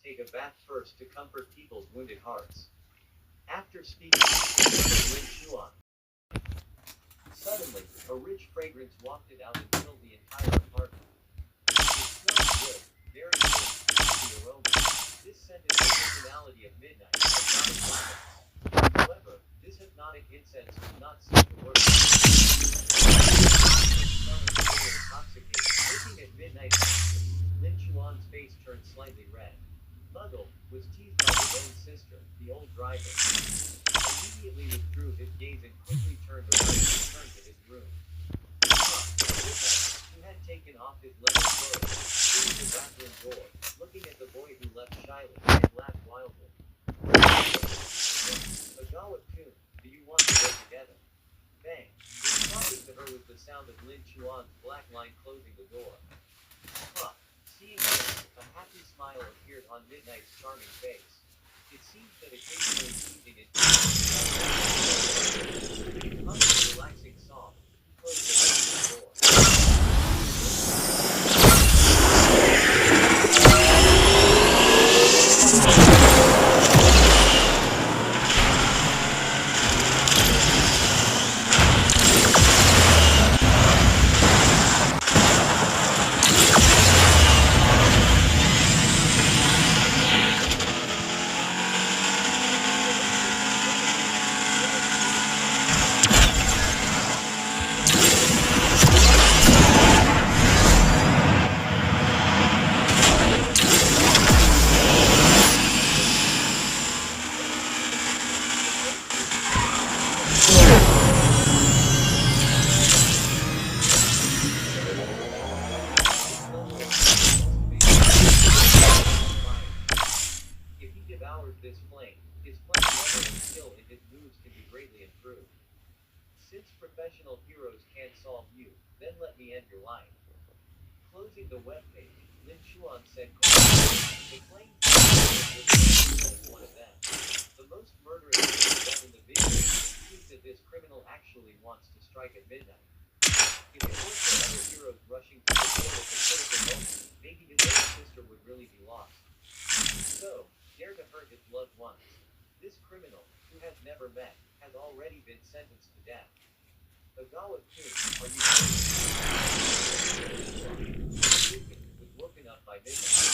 take a bath first to comfort people's wounded hearts. After speaking to Lin Chuan, suddenly, a rich fragrance wafted out and filled the entire apartment. It smelled good, very good, the aroma. This scent is the personality of midnight, hypnotic violence. However, this hypnotic incense does not seem to work. Smelling a little intoxicated, looking at midnight after, Lin Chuan's face turned slightly red. Muggle was teased by his own sister, the old driver. Immediately withdrew his gaze and quickly turned around and returned to his room. Midnight, who had taken off his leather clothes, stood at the bathroom door, looking at the boy who left shyly, and laughed wildly. Agawa-kun, do you want to go together? Bang! Responding to her was the sound of Lin Chuan's black line closing the door. Huh. Seeing this, a happy smile appeared on Midnight's charming face. It seems that occasionally teasing is humming a relaxing song, he closed the door. This flame, his flame level and skill in his moves can be greatly improved. Since professional heroes can't solve you, then let me end your life. Closing the webpage, Lin Chuan said the flame was one of them. The most murderous thing done in the video seems that this criminal actually wants to strike at midnight. If it weren't for other heroes rushing to support at the critical moment, maybe his own sister would really be lost. So, dare to hurt his loved ones. This criminal, who has never met, has already been sentenced to death. Agawa-kun, are you sleeping? Was woken up by midnight.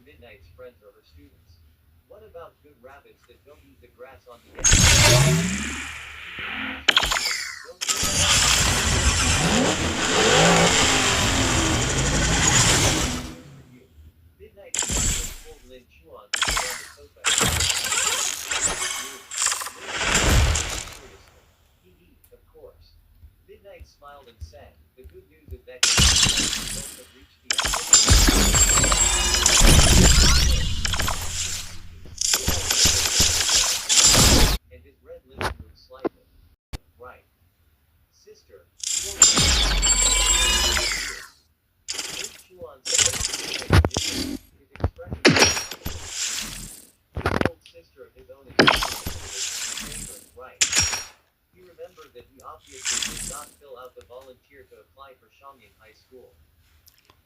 Midnight's friends or her students. What about good rabbits that don't eat the grass on the edge? Midnight pulled Lin Chuan to sit on the sofa. Seriously. Of course. Midnight smiled and said, the good news is that both have reached the and his red lips moved slightly. Right. Sister, you won't Lin Chuan said, his expression his old sister of his own right. He remembered that he obviously did not fill out the volunteer to apply for Chongqing High School.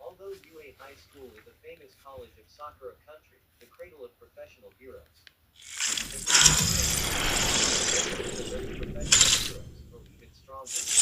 Although UA High School is a famous college of Sakura country, the cradle of professional heroes. The professional heroes, or even stronger.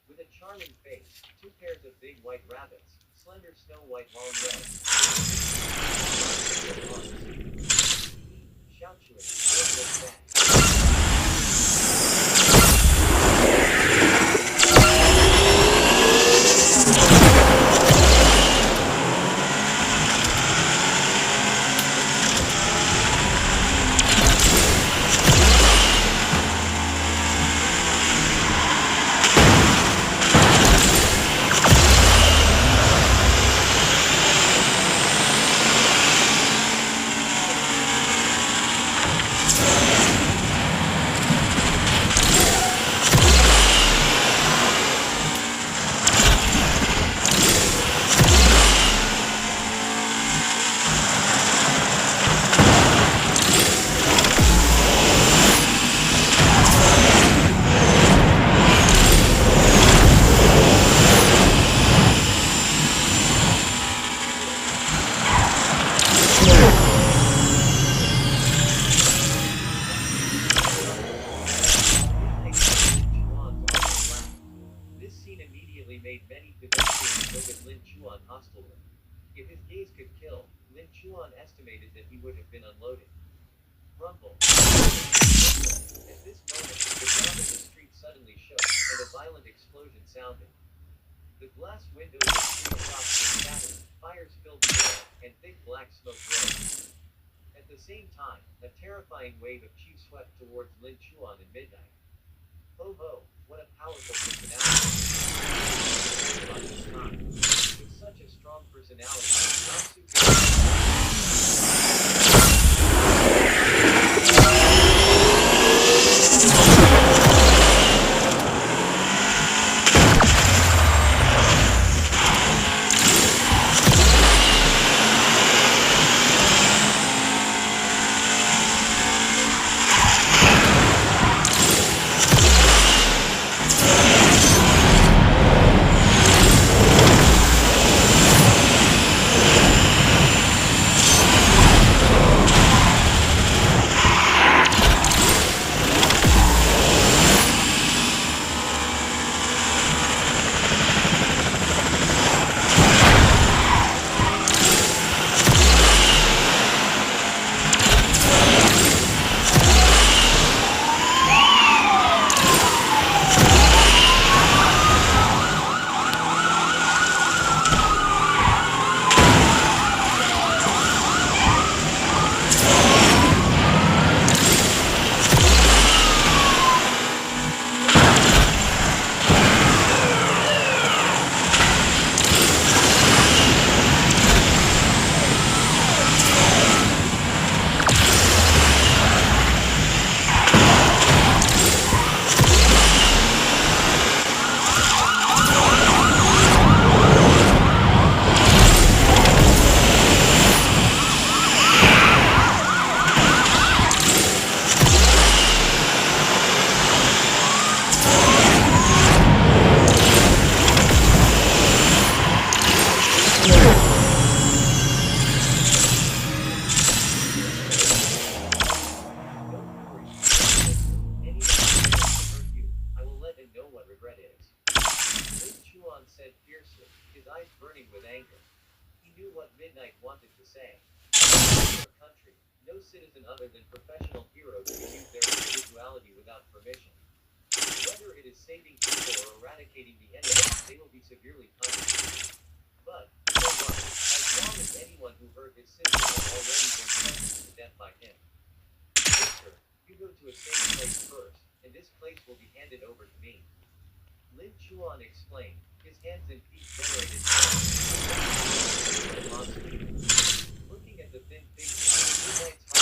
With a charming face, two pairs of big white rabbits, slender snow white long legs, shout chewing, If his gaze could kill, Lin Chuan estimated that he would have been unloaded. Rumble. At this moment, the ground of the street suddenly shook, and a violent explosion sounded. The glass windows of street shops were shattered, fires filled the air, and thick black smoke rose. At the same time, a terrifying wave of chi swept towards Lin Chuan in midnight. Ho ho, what a powerful personality. With such a strong personality, say. In our country, no citizen other than professional heroes can use their individuality without permission. Whether it is saving people or eradicating the enemy, they will be severely punished. But, so what? As long as anyone who hurt his sister has already been sentenced to death by him. Sister, you go to a safe place first, and this place will be handed over to me. Lin Chuan explained, his hands and feet generated a monster. Looking at the thin figure, Midnight's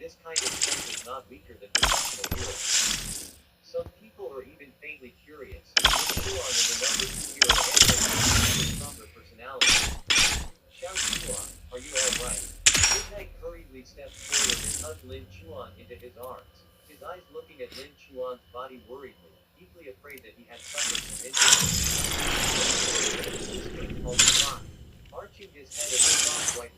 this kind of strength is not weaker than professional heroes. Some people are even faintly curious. Lin Chuan is the number 2 hero and has a stronger personality. Xiao Chuan, are you alright? Midnight hurriedly stepped forward and hugged Lin Chuan into his arms, his eyes looking at Lin Chuan's body worriedly, deeply afraid that he had suffered some injury. I'll be fine. Arching his head as a soft white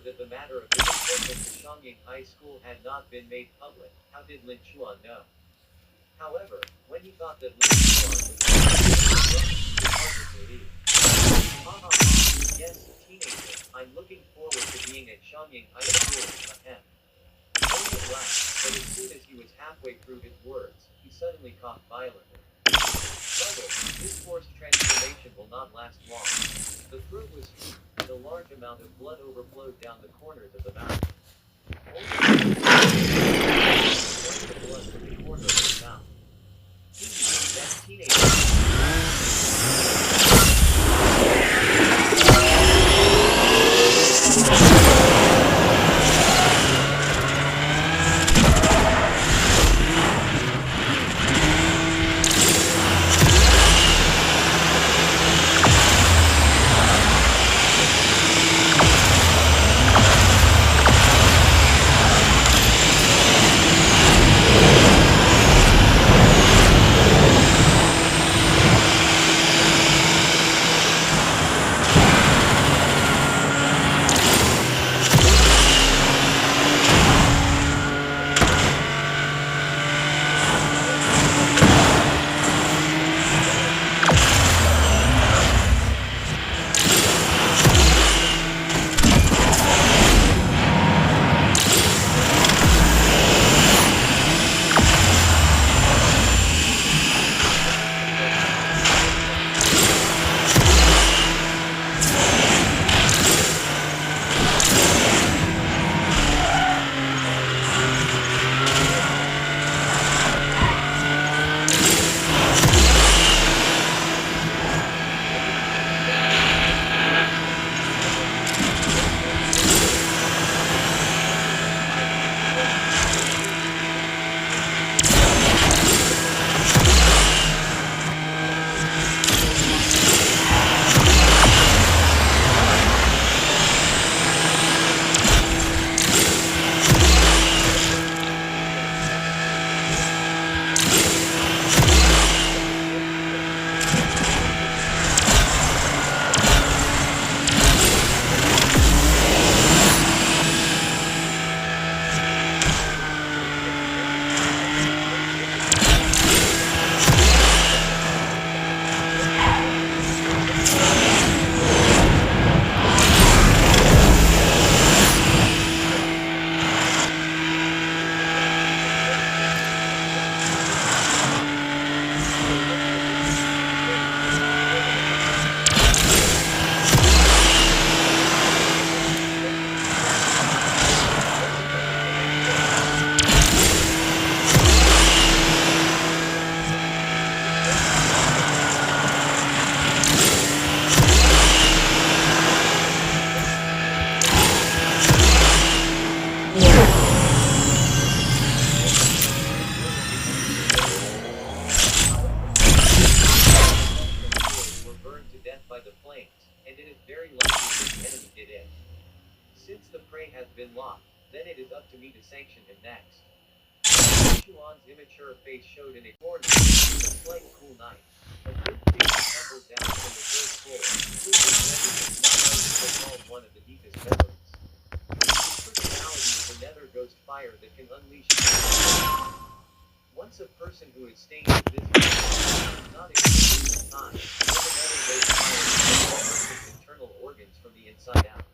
that the matter of his appointment to Shangying High School had not been made public. How did Lin Chuan know? However, when he thought that Lin Chuan was he hard to believe. Ha ha ha. Yes, teenager, I'm looking forward to being at Shangying High School. Ahem. William laughed, but as soon as he was halfway through his words, he suddenly coughed violently. Trouble, this forced transformation will not last long. The throat was sweet, and a large amount of blood overflowed down the corners of the mouth. Only the blood from the corner of his mouth. That teenager. Since the prey has been locked, then it is up to me to sanction him next. Chuan's immature face showed an ignored with a slight cool night. A good figure tumbled down from the third floor, quickly blending his not to recall one of the deepest memories. His personality is a nether ghost fire that can unleash. Once a person who is stained with this is not extinguished in time, then the nether ghost fire can burn a person's internal organs from the inside out.